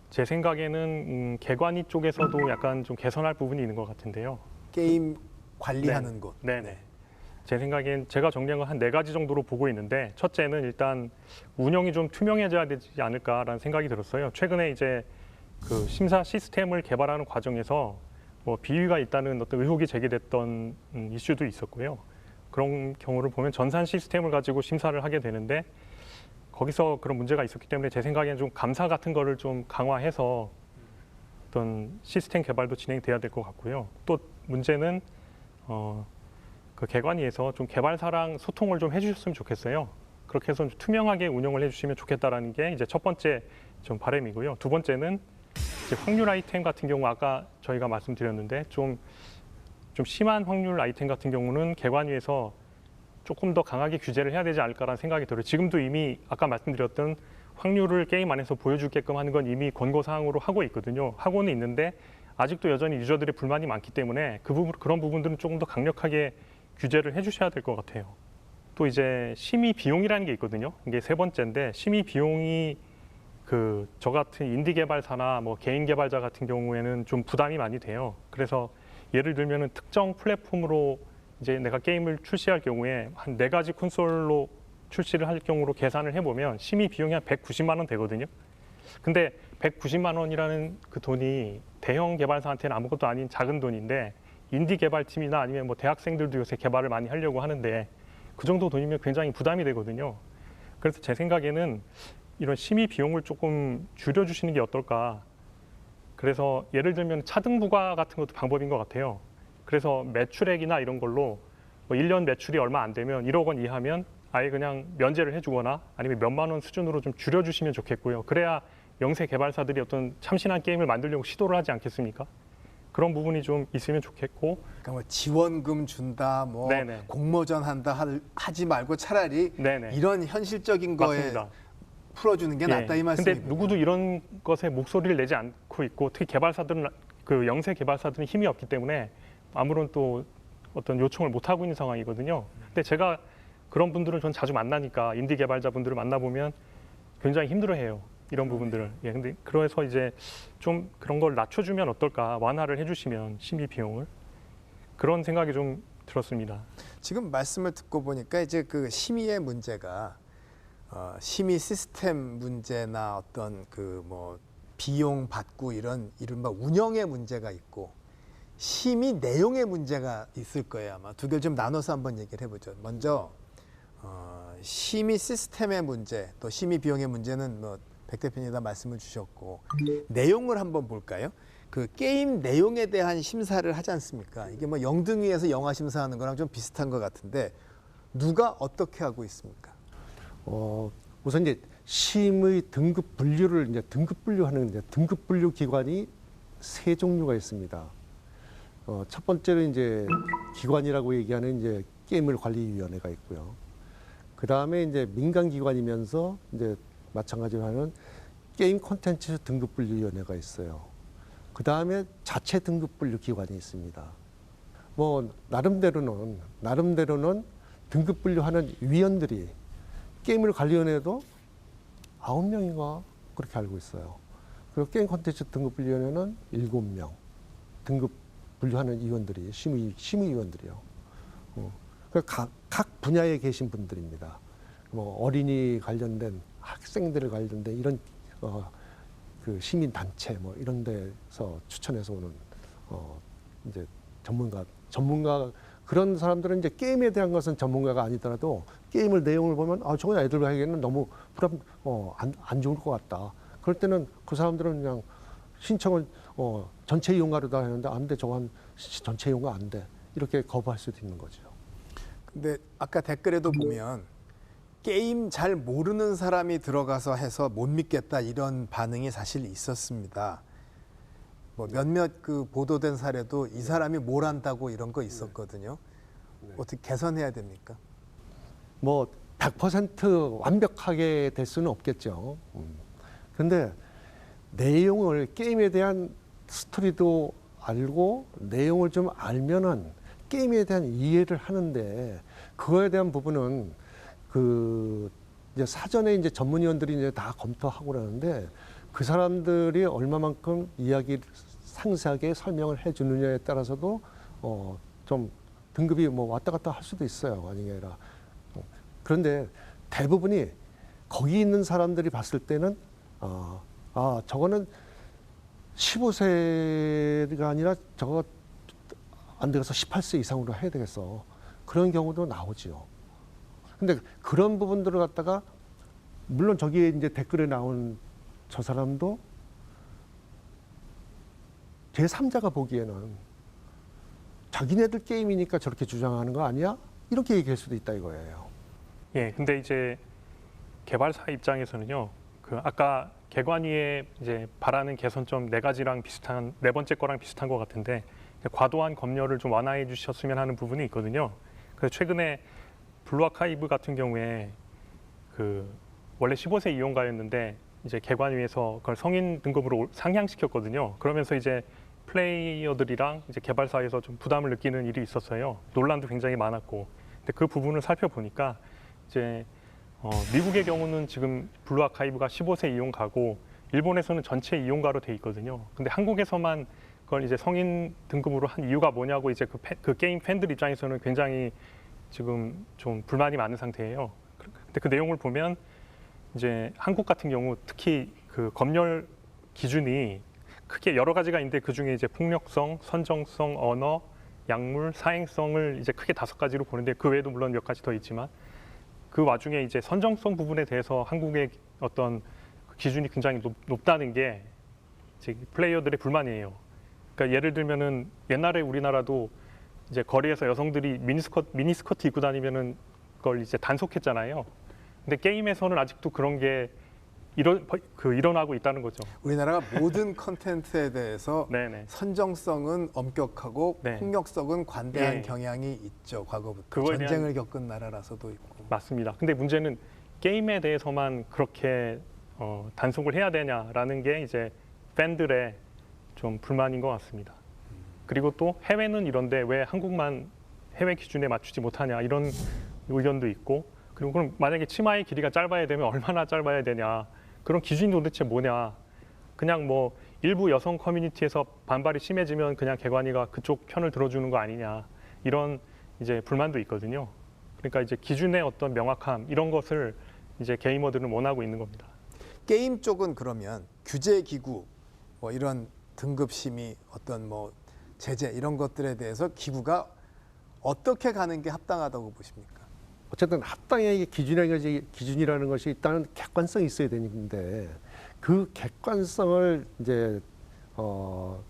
제 생각에는 개관위 쪽에서도 약간 좀 개선할 부분이 있는 것 같은데요. 게임 관리하는 곳. 네네. 제 생각엔 제가 정리한 건 한 4가지 정도로 보고 있는데 첫째는 일단 운영이 좀 투명해져야 되지 않을까라는 생각이 들었어요. 최근에 이제 그 심사 시스템을 개발하는 과정에서 뭐 비위가 있다는 어떤 의혹이 제기됐던 이슈도 있었고요. 그런 경우를 보면 전산 시스템을 가지고 심사를 하게 되는데 거기서 그런 문제가 있었기 때문에 제 생각에는 좀 감사 같은 거를 좀 강화해서 어떤 시스템 개발도 진행돼야 될 것 같고요. 또 문제는 그 개관위에서 좀 개발사랑 소통을 좀 해주셨으면 좋겠어요. 그렇게 해서 좀 투명하게 운영을 해주시면 좋겠다라는 게 이제 첫 번째 좀 바람이고요. 두 번째는 이제 확률 아이템 같은 경우 아까 저희가 말씀드렸는데 좀 심한 확률 아이템 같은 경우는 개관위에서 조금 더 강하게 규제를 해야 되지 않을까라는 생각이 들어요. 지금도 이미 아까 말씀드렸던 확률을 게임 안에서 보여주게끔 하는 건 이미 권고사항으로 하고 있거든요. 하고는 있는데 아직도 여전히 유저들의 불만이 많기 때문에 그런 부분들은 조금 더 강력하게 규제를 해주셔야 될 것 같아요. 또 이제 심의 비용이라는 게 있거든요. 이게 세 번째인데 심의 비용이 저 같은 인디 개발사나 뭐 개인 개발자 같은 경우에는 좀 부담이 많이 돼요. 그래서 예를 들면은 특정 플랫폼으로 이제 내가 게임을 출시할 경우에 한 4가지 콘솔로 출시를 할 경우로 계산을 해보면 심의 비용이 한 190만 원 되거든요. 근데 190만 원이라는 그 돈이 대형 개발사한테는 아무것도 아닌 작은 돈인데 인디 개발팀이나 아니면 뭐 대학생들도 요새 개발을 많이 하려고 하는데 그 정도 돈이면 굉장히 부담이 되거든요. 그래서 제 생각에는 이런 심의 비용을 조금 줄여주시는 게 어떨까. 그래서 예를 들면 차등 부과 같은 것도 방법인 것 같아요. 그래서 매출액이나 이런 걸로 뭐 1년 매출이 얼마 안 되면 1억 원 이하면 아예 그냥 면제를 해주거나 아니면 몇만 원 수준으로 좀 줄여주시면 좋겠고요. 그래야 영세 개발사들이 어떤 참신한 게임을 만들려고 시도를 하지 않겠습니까? 그런 부분이 좀 있으면 좋겠고. 그러니까 뭐 지원금 준다, 뭐 네네. 공모전 한다 하지 말고 차라리 네네. 이런 현실적인 거에 맞습니다. 풀어주는 게 낫다 이 말씀이군요. 근데 누구도 이런 것에 목소리를 내지 않고 있고 특히 개발사들은 그 영세 개발사들은 힘이 없기 때문에 아무런 또 어떤 요청을 못 하고 있는 상황이거든요. 근데 제가 그런 분들을 전 자주 만나니까 인디 개발자분들을 만나보면 굉장히 힘들어해요. 이런 부분들을. 예, 근데 그래서 이제 좀 그런 걸 낮춰주면 어떨까, 완화를 해주시면 심의 비용을 그런 생각이 좀 들었습니다. 지금 말씀을 듣고 보니까 이제 그 심의의 문제가 심의 시스템 문제나 어떤 그 뭐 비용 받고 이런 이른바 운영의 문제가 있고 심의 내용의 문제가 있을 거예요. 아마 두 개를 좀 나눠서 한번 얘기를 해보죠. 먼저 심의 시스템의 문제, 또 심의 비용의 문제는 뭐 백 대표님 다 말씀을 주셨고 내용을 한번 볼까요? 그 게임 내용에 대한 심사를 하지 않습니까? 이게 뭐 영등위에서 영화 심사하는 거랑 좀 비슷한 것 같은데 누가 어떻게 하고 있습니까? 우선 이제 심의 등급 분류를 이제 등급 분류하는 이제 등급 분류 기관이 3종류가 있습니다. 첫 번째로 이제 기관이라고 얘기하는 이제 게임을 관리위원회가 있고요. 그 다음에 이제 민간 기관이면서 이제 마찬가지로 하는 게임 콘텐츠 등급 분류위원회가 있어요. 그 다음에 자체 등급 분류 기관이 있습니다. 뭐 나름대로는 등급 분류하는 위원들이 게임을 관리위원회도 9명인가 그렇게 알고 있어요. 그리고 게임 콘텐츠 등급 분류위원회는 7명 등급 분류하는 위원들이 심의위원들이요. 각 분야에 계신 분들입니다. 뭐 어린이 관련된 학생들 관련된 이런 그 시민 단체 뭐 이런 데서 추천해서 오는 이제 전문가 그런 사람들은 이제 게임에 대한 것은 전문가가 아니더라도 게임을 내용을 보면 저건 애들과 하기에는 너무 안 좋을 것 같다. 그럴 때는 그 사람들은 그냥 신청을 전체 이용가로 다 하는데 안 돼, 저건 전체 이용가 안 돼. 이렇게 거부할 수도 있는 거죠. 근데 아까 댓글에도 보면 게임 잘 모르는 사람이 들어가서 해서 못 믿겠다 이런 반응이 사실 있었습니다. 뭐 몇몇 그 보도된 사례도 이 사람이 뭘 안다고 이런 거 있었거든요. 어떻게 개선해야 됩니까? 뭐 100% 완벽하게 될 수는 없겠죠. 근데 내용을 게임에 대한 스토리도 알고 내용을 좀 알면은 게임에 대한 이해를 하는데 그거에 대한 부분은 그 이제 사전에 이제 전문위원들이 이제 다 검토하고 그러는데 그 사람들이 얼마만큼 이야기를 상세하게 설명을 해주느냐에 따라서도 좀 등급이 뭐 왔다 갔다 할 수도 있어요. 아닌 게 아니라. 그런데 대부분이 거기 있는 사람들이 봤을 때는 저거는 15세가 아니라 저거 안 되겠어 18세 이상으로 해야 되겠어. 그런 경우도 나오지요. 근데 그런 부분들을 갖다가 물론 저기에 이제 댓글에 나온 저 사람도 제3자가 보기에는 자기네들 게임이니까 저렇게 주장하는 거 아니야? 이렇게 얘기할 수도 있다 이거예요. 예, 근데 이제 개발사 입장에서는요, 그 아까 개관위에 이제 바라는 개선점 4가지랑 비슷한 4번째 거랑 비슷한 것 같은데 과도한 검열을 좀 완화해 주셨으면 하는 부분이 있거든요. 그래서 최근에 블루아카이브 같은 경우에 그 원래 15세 이용가였는데 이제 개관위에서 그걸 성인 등급으로 상향시켰거든요. 그러면서 이제 플레이어들이랑 이제 개발사에서 좀 부담을 느끼는 일이 있었어요. 논란도 굉장히 많았고. 근데 그 부분을 살펴보니까 이제 미국의 경우는 지금 블루아카이브가 15세 이용가고 일본에서는 전체 이용가로 돼 있거든요. 근데 한국에서만 그걸 이제 성인 등급으로 한 이유가 뭐냐고 이제 그 게임 팬들 입장에서는 굉장히 지금 좀 불만이 많은 상태예요. 근데 그 내용을 보면 이제 한국 같은 경우 특히 그 검열 기준이 크게 여러 가지가 있는데 그 중에 이제 폭력성, 선정성, 언어, 약물, 사행성을 이제 크게 5가지로 보는데 그 외에도 물론 몇 가지 더 있지만 그 와중에 이제 선정성 부분에 대해서 한국의 어떤 기준이 굉장히 높다는 게 이제 플레이어들의 불만이에요. 그러니까 예를 들면은 옛날에 우리나라도 이제 거리에서 여성들이 미니스커트 입고 다니면은 그걸 이제 단속했잖아요. 근데 게임에서는 아직도 그런 게 일어나고 있다는 거죠. 우리나라가 모든 컨텐츠에 대해서 네네. 선정성은 엄격하고 네. 폭력성은 관대한 예. 경향이 있죠. 과거부터 그거에 전쟁을 겪은 나라라서도 있고. 맞습니다. 근데 문제는 게임에 대해서만 그렇게 단속을 해야 되냐라는 게 이제 팬들의 좀 불만인 것 같습니다. 그리고 또 해외는 이런데 왜 한국만 해외 기준에 맞추지 못하냐 이런 의견도 있고 그리고 그럼 만약에 치마의 길이가 짧아야 되면 얼마나 짧아야 되냐 그런 기준이 도대체 뭐냐 그냥 뭐 일부 여성 커뮤니티에서 반발이 심해지면 그냥 개관위가 그쪽 편을 들어주는 거 아니냐 이런 이제 불만도 있거든요. 그러니까 이제 기준의 어떤 명확함 이런 것을 이제 게이머들은 원하고 있는 겁니다. 게임 쪽은 그러면 규제 기구 뭐 이런 등급 심의 어떤 뭐 제재 이런 것들에 대해서 기구가 어떻게 가는 게 합당하다고 보십니까? 어쨌든 합당의 기준이라는 것이 일단은 객관성이 있어야 되는데 그 객관성을 이제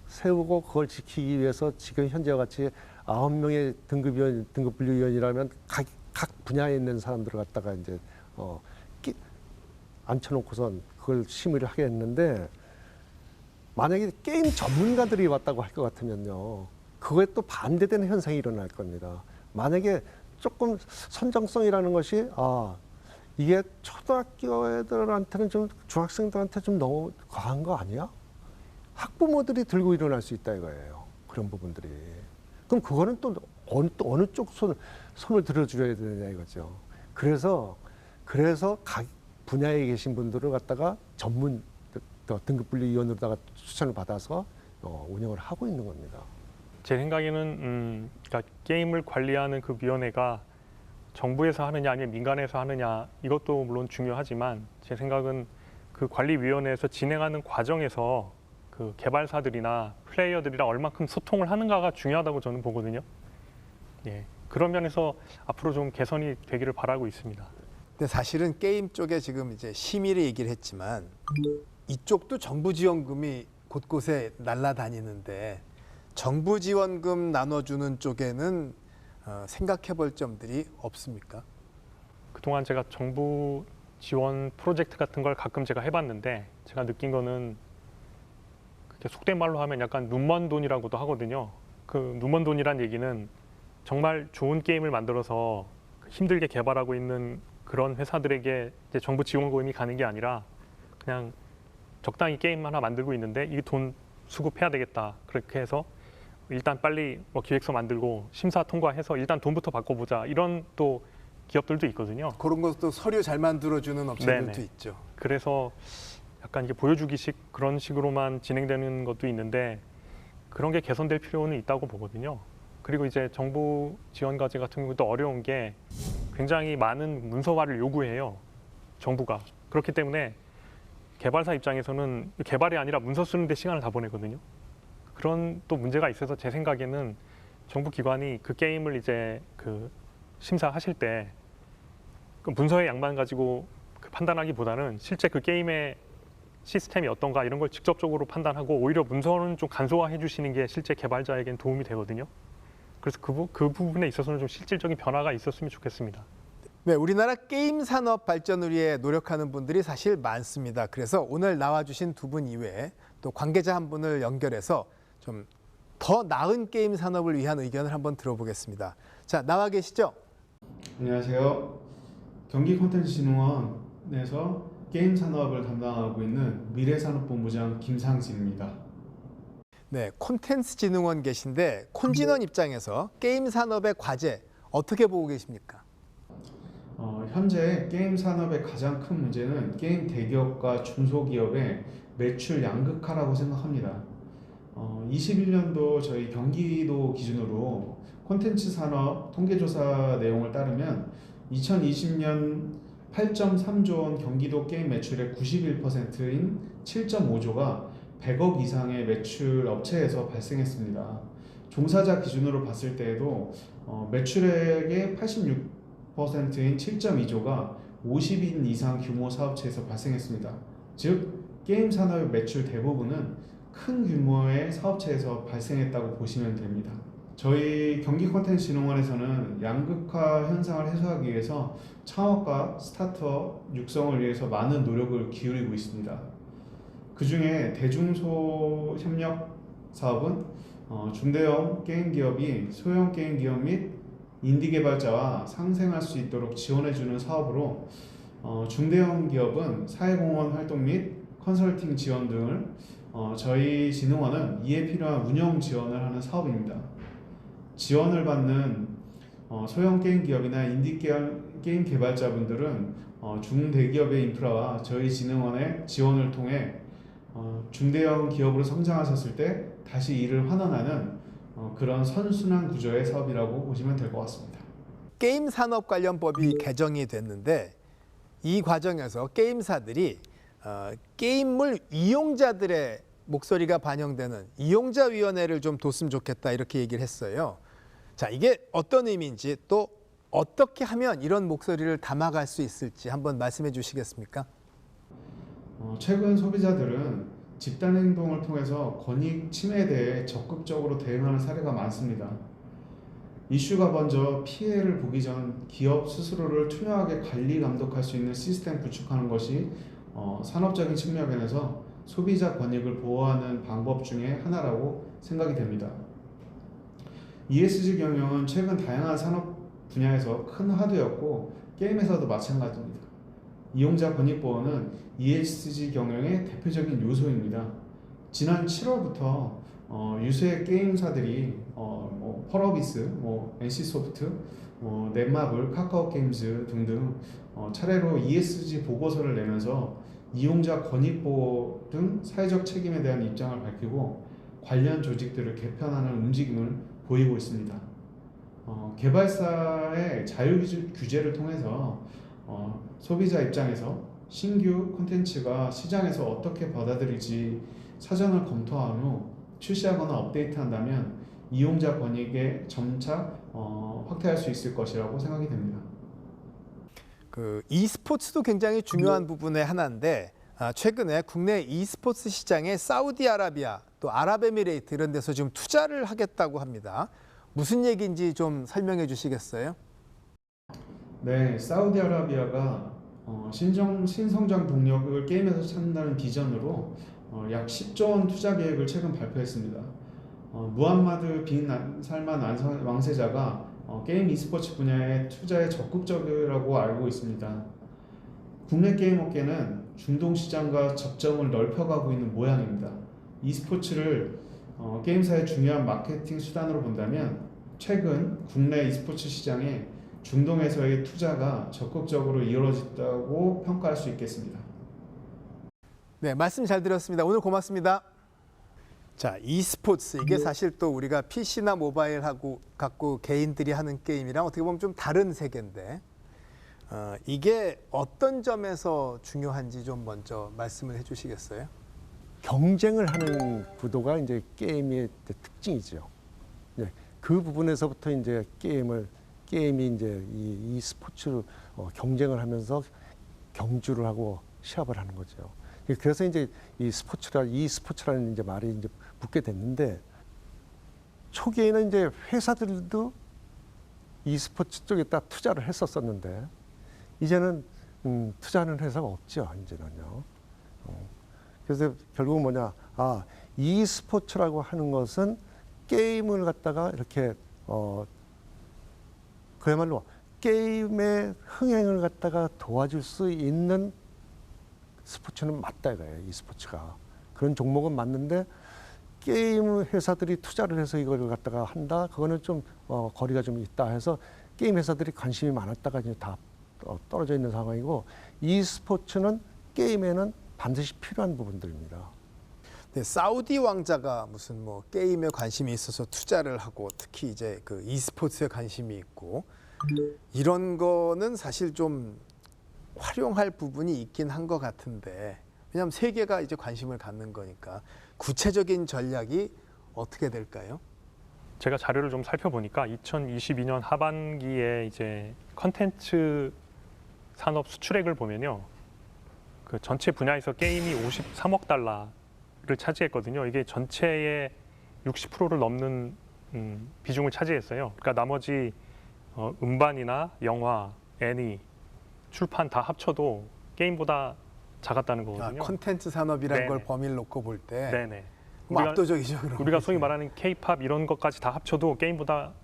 세우고 그걸 지키기 위해서 지금 현재와 같이 9명의 등급 분류위원이라면 각 분야에 있는 사람들을 갖다가 이제 앉혀놓고선 그걸 심의를 하게 했는데 만약에 게임 전문가들이 왔다고 할 것 같으면요 그거에 또 반대되는 현상이 일어날 겁니다. 만약에 조금 선정성이라는 것이 이게 초등학교 애들한테는 좀 중학생들한테 좀 너무 과한 거 아니야? 학부모들이 들고 일어날 수 있다 이거예요. 그런 부분들이. 그럼 그거는 또 어느 쪽 손을 들어줘야 되느냐 이거죠. 그래서 각 분야에 계신 분들을 갖다가 전문 등급분류위원으로다가 추천을 받아서 운영을 하고 있는 겁니다. 제 생각에는 그러니까 게임을 관리하는 그 위원회가 정부에서 하느냐 아니면 민간에서 하느냐 이것도 물론 중요하지만 제 생각은 그 관리위원회에서 진행하는 과정에서 그 개발사들이나 플레이어들이랑 얼마큼 소통을 하는가가 중요하다고 저는 보거든요. 예, 그런 면에서 앞으로 좀 개선이 되기를 바라고 있습니다. 근데 사실은 게임 쪽에 지금 이제 심의를 얘기를 했지만 이쪽도 정부 지원금이 곳곳에 날아다니는데 정부 지원금 나눠주는 쪽에는 생각해 볼 점들이 없습니까? 그동안 제가 정부 지원 프로젝트 같은 걸 가끔 제가 해봤는데 제가 느낀 거는 그게 속된 말로 하면 약간 눈먼 돈이라고도 하거든요. 그 눈먼 돈이란 얘기는 정말 좋은 게임을 만들어서 힘들게 개발하고 있는 그런 회사들에게 이제 정부 지원금이 가는 게 아니라 그냥 적당히 게임 하나 만들고 있는데 이 돈 수급해야 되겠다. 그렇게 해서 일단 빨리 뭐 기획서 만들고 심사 통과해서 일단 돈부터 바꿔보자. 이런 또 기업들도 있거든요. 그런 것도 서류 잘 만들어주는 업체들도 네네. 있죠. 그래서 약간 이게 보여주기식 그런 식으로만 진행되는 것도 있는데 그런 게 개선될 필요는 있다고 보거든요. 그리고 이제 정부 지원 과제 같은 경우도 어려운 게 굉장히 많은 문서화를 요구해요. 정부가. 그렇기 때문에 개발사 입장에서는 개발이 아니라 문서 쓰는데 시간을 다 보내거든요. 그런 또 문제가 있어서 제 생각에는 정부 기관이 그 게임을 이제 그 심사하실 때 그 문서의 양만 가지고 그 판단하기보다는 실제 그 게임의 시스템이 어떤가 이런 걸 직접적으로 판단하고 오히려 문서는 좀 간소화해 주시는 게 실제 개발자에겐 도움이 되거든요. 그래서 그 부분에 있어서는 좀 실질적인 변화가 있었으면 좋겠습니다. 네, 우리나라 게임 산업 발전을 위해 노력하는 분들이 사실 많습니다. 그래서 오늘 나와주신 두 분 이외에 또 관계자 한 분을 연결해서 좀 더 나은 게임 산업을 위한 의견을 한번 들어보겠습니다. 자, 나와 계시죠? 안녕하세요. 경기콘텐츠진흥원에서 게임 산업을 담당하고 있는 미래산업본부장 김상진입니다. 네, 콘텐츠진흥원 계신데 콘진원 입장에서 게임 산업의 과제 어떻게 보고 계십니까? 현재 게임 산업의 가장 큰 문제는 게임 대기업과 중소기업의 매출 양극화라고 생각합니다. 21년도 저희 경기도 기준으로 콘텐츠 산업 통계조사 내용을 따르면 2020년 8.3조 원 경기도 게임 매출의 91%인 7.5조가 100억 이상의 매출 업체에서 발생했습니다. 종사자 기준으로 봤을 때에도 매출액의 86%인 7.2조가 50인 이상 규모 사업체에서 발생했습니다. 즉 게임 산업의 매출 대부분은 큰 규모의 사업체에서 발생했다고 보시면 됩니다. 저희 경기콘텐츠진흥원에서는 양극화 현상을 해소하기 위해서 창업과 스타트업 육성을 위해서 많은 노력을 기울이고 있습니다. 그 중에 대중소 협력 사업은 중대형 게임 기업이 소형 게임 기업 및 인디 개발자와 상생할 수 있도록 지원해주는 사업으로 중대형 기업은 사회공헌 활동 및 컨설팅 지원 등을 저희 진흥원은 이에 필요한 운영 지원을 하는 사업입니다. 지원을 받는 소형 게임 기업이나 인디 게임 개발자분들은 중대기업의 인프라와 저희 진흥원의 지원을 통해 중대형 기업으로 성장하셨을 때 다시 이를 환원하는 그런 선순환 구조의 사업이라고 보시면 될 것 같습니다. 게임 산업 관련법이 개정이 됐는데 이 과정에서 게임사들이 게임물 이용자들의 목소리가 반영되는 이용자위원회를 좀 뒀으면 좋겠다 이렇게 얘기를 했어요. 자, 이게 어떤 의미인지 또 어떻게 하면 이런 목소리를 담아갈 수 있을지 한번 말씀해 주시겠습니까? 최근 소비자들은 집단 행동을 통해서 권익 침해에 대해 적극적으로 대응하는 사례가 많습니다. 이슈가 먼저 피해를 보기 전 기업 스스로를 투명하게 관리 감독할 수 있는 시스템 구축하는 것이 산업적인 측면에서 소비자 권익을 보호하는 방법 중에 하나라고 생각이 됩니다. ESG 경영은 최근 다양한 산업 분야에서 큰 화두였고 게임에서도 마찬가지입니다. 이용자 권익 보호는 ESG 경영의 대표적인 요소입니다. 지난 7월부터 유수의 게임사들이 펄어비스, NC소프트, 넷마블, 카카오게임즈 등등 차례로 ESG 보고서를 내면서 이용자 권익 보호 등 사회적 책임에 대한 입장을 밝히고 관련 조직들을 개편하는 움직임을 보이고 있습니다. 개발사의 자유 규제를 통해서 소비자 입장에서 신규 콘텐츠가 시장에서 어떻게 받아들일지 사전을 검토한 후 출시하거나 업데이트한다면 이용자 권익에 점차 확대할 수 있을 것이라고 생각이 됩니다. 그 e스포츠도 굉장히 중요한 부분의 하나인데 최근에 국내 e스포츠 시장에 사우디아라비아 또 아랍에미레이트 이런 데서 지금 투자를 하겠다고 합니다. 무슨 얘기인지 좀 설명해 주시겠어요? 네, 사우디아라비아가 신성장 동력을 게임에서 찾는다는 비전으로 약 10조 원 투자 계획을 최근 발표했습니다. 무함마드 빈 살만 왕세자가 게임 e스포츠 분야에 투자에 적극적이라고 알고 있습니다. 국내 게임 업계는 중동 시장과 접점을 넓혀가고 있는 모양입니다. e스포츠를 게임사의 중요한 마케팅 수단으로 본다면 최근 국내 e스포츠 시장에 중동에서의 투자가 적극적으로 이루어졌다고 평가할 수 있겠습니다. 네, 말씀 잘 들었습니다. 오늘 고맙습니다. 자, e스포츠 이게 사실 또 우리가 PC나 모바일하고 갖고 개인들이 하는 게임이랑 어떻게 보면 좀 다른 세계인데 이게 어떤 점에서 중요한지 좀 먼저 말씀을 해주시겠어요? 경쟁을 하는 구도가 이제 게임의 특징이죠. 네, 그 부분에서부터 이제 게임이 이제 이 스포츠 경쟁을 하면서 경주를 하고 시합을 하는 거죠. 그래서 이제 이 스포츠라는 이제 말이 이제 붙게 됐는데 초기에는 이제 회사들도 이 스포츠 쪽에다 투자를 했었었는데 이제는 투자하는 회사가 없죠. 이제는요. 그래서 결국은 뭐냐? 이 스포츠라고 하는 것은 게임을 갖다가 이렇게 그야말로 게임의 흥행을 갖다가 도와줄 수 있는 스포츠는 맞다 이거예요. 이 스포츠가 그런 종목은 맞는데 게임 회사들이 투자를 해서 이걸 갖다가 한다. 그거는 좀 거리가 좀 있다 해서 게임 회사들이 관심이 많았다가 이제 다 떨어져 있는 상황이고 이 스포츠는 게임에는 반드시 필요한 부분들입니다. 네, 사우디 왕자가 무슨 뭐 게임에 관심이 있어서 투자를 하고 특히 이제 그 e스포츠에 관심이 있고 이런 거는 사실 좀 활용할 부분이 있긴 한 것 같은데 왜냐하면 세계가 이제 관심을 갖는 거니까 구체적인 전략이 어떻게 될까요? 제가 자료를 좀 살펴보니까 2022년 하반기에 이제 컨텐츠 산업 수출액을 보면요. 그 전체 분야에서 게임이 53억 달러를 차지했거든요. 이게 전체의 60%를 넘는 비중을 차지했어요. 그러니까 나머지 음반이나 영화, 애니, 출판 다 합쳐도 게임보다 작았다는 거거든요. 콘텐츠 산업이라는 네네. 걸 범위를 놓고 볼 때 네네. 압도적이죠. 그럼. 우리가 소위 말하는 K-팝 이런 것까지 다 합쳐도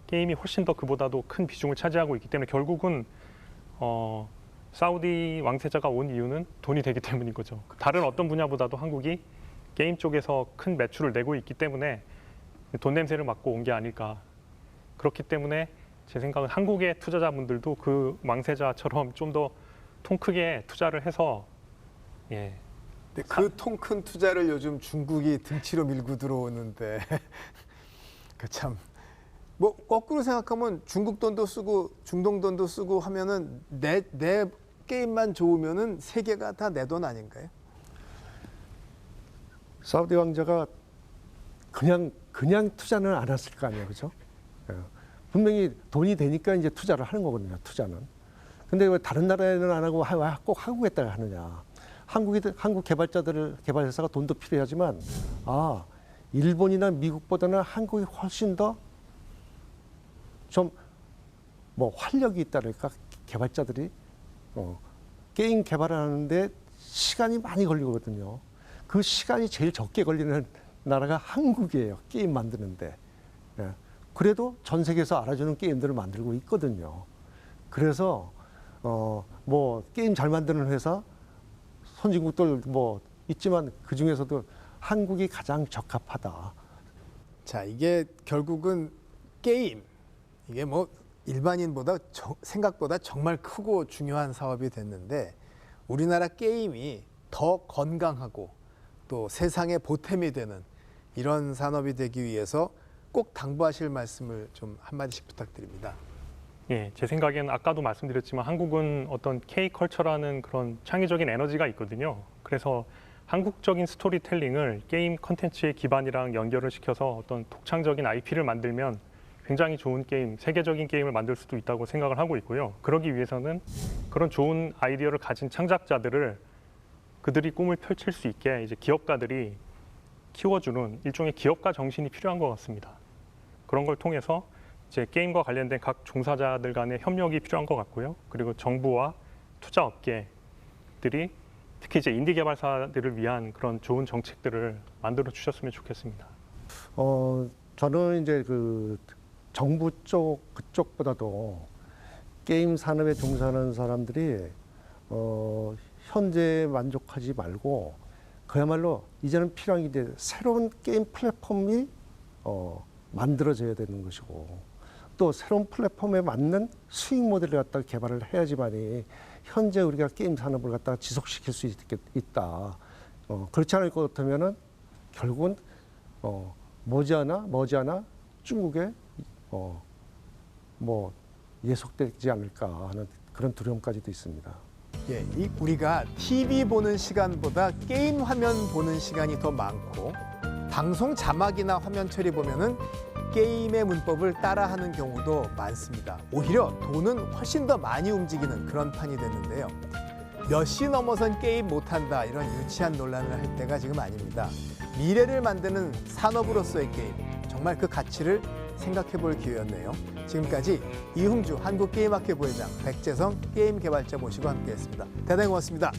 게임이 훨씬 더 그보다도 큰 비중을 차지하고 있기 때문에 결국은 사우디 왕세자가 온 이유는 돈이 되기 때문인 거죠. 다른 어떤 분야보다도 한국이 게임 쪽에서 큰 매출을 내고 있기 때문에 돈 냄새를 맡고 온 게 아닐까. 그렇기 때문에 제 생각은 한국의 투자자분들도 그 왕세자처럼 좀 더 통 크게 투자를 해서 그 통 큰 투자를 요즘 중국이 등치로 밀고 들어오는데 그 참 뭐 거꾸로 생각하면 중국 돈도 쓰고 중동 돈도 쓰고 하면은 내 게임만 좋으면은 세계가 다 내 돈 아닌가요? 사우디 왕자가 그냥 투자는 안 했을 거 아니에요, 그렇죠? 분명히 돈이 되니까 이제 투자를 하는 거거든요, 투자는. 근데 왜 다른 나라에는 안 하고 꼭 한국에다가 하느냐? 한국 개발회사가 돈도 필요하지만 일본이나 미국보다는 한국이 훨씬 더 좀 뭐 활력이 있다랄까 개발자들이 게임 개발을 하는데 시간이 많이 걸리거든요. 그 시간이 제일 적게 걸리는 나라가 한국이에요. 게임 만드는데. 그래도 전 세계에서 알아주는 게임들을 만들고 있거든요. 그래서 뭐 게임 잘 만드는 회사 선진국들 뭐 있지만 그 중에서도 한국이 가장 적합하다. 자, 이게 결국은 게임 이게 뭐 일반인보다 생각보다 정말 크고 중요한 사업이 됐는데 우리나라 게임이 더 건강하고 또 세상의 보탬이 되는 이런 산업이 되기 위해서 꼭 당부하실 말씀을 좀 한마디씩 부탁드립니다. 예, 제 생각에는 아까도 말씀드렸지만 한국은 어떤 K컬처라는 그런 창의적인 에너지가 있거든요. 그래서 한국적인 스토리텔링을 게임 컨텐츠의 기반이랑 연결을 시켜서 어떤 독창적인 IP를 만들면 굉장히 좋은 게임, 세계적인 게임을 만들 수도 있다고 생각을 하고 있고요. 그러기 위해서는 그런 좋은 아이디어를 가진 창작자들을 그들이 꿈을 펼칠 수 있게 이제 기업가들이 키워주는 일종의 기업가 정신이 필요한 것 같습니다. 그런 걸 통해서 이제 게임과 관련된 각 종사자들 간의 협력이 필요한 것 같고요. 그리고 정부와 투자 업계들이 특히 이제 인디 개발사들을 위한 그런 좋은 정책들을 만들어 주셨으면 좋겠습니다. 저는 이제 그 정부 쪽 그쪽보다도 게임 산업에 종사하는 사람들이 현재 만족하지 말고 그야말로 이제는 필요한 게 이제 새로운 게임 플랫폼이 만들어져야 되는 것이고 또 새로운 플랫폼에 맞는 수익 모델을 갖다가 개발을 해야지만이 현재 우리가 게임 산업을 갖다가 지속시킬 수 있다. 그렇지 않을 것 같으면은 결국은 머지않아 중국에 뭐 예속되지 않을까 하는 그런 두려움까지도 있습니다. 예, 우리가 TV 보는 시간보다 게임 화면 보는 시간이 더 많고 방송 자막이나 화면 처리 보면은 게임의 문법을 따라하는 경우도 많습니다. 오히려 돈은 훨씬 더 많이 움직이는 그런 판이 됐는데요. 몇 시 넘어선 게임 못한다 이런 유치한 논란을 할 때가 지금 아닙니다. 미래를 만드는 산업으로서의 게임, 정말 그 가치를 생각해 볼 기회였네요. 지금까지 이흥주 한국게임학회 부회장, 백재성 게임 개발자 모시고 함께했습니다. 대단히 고맙습니다.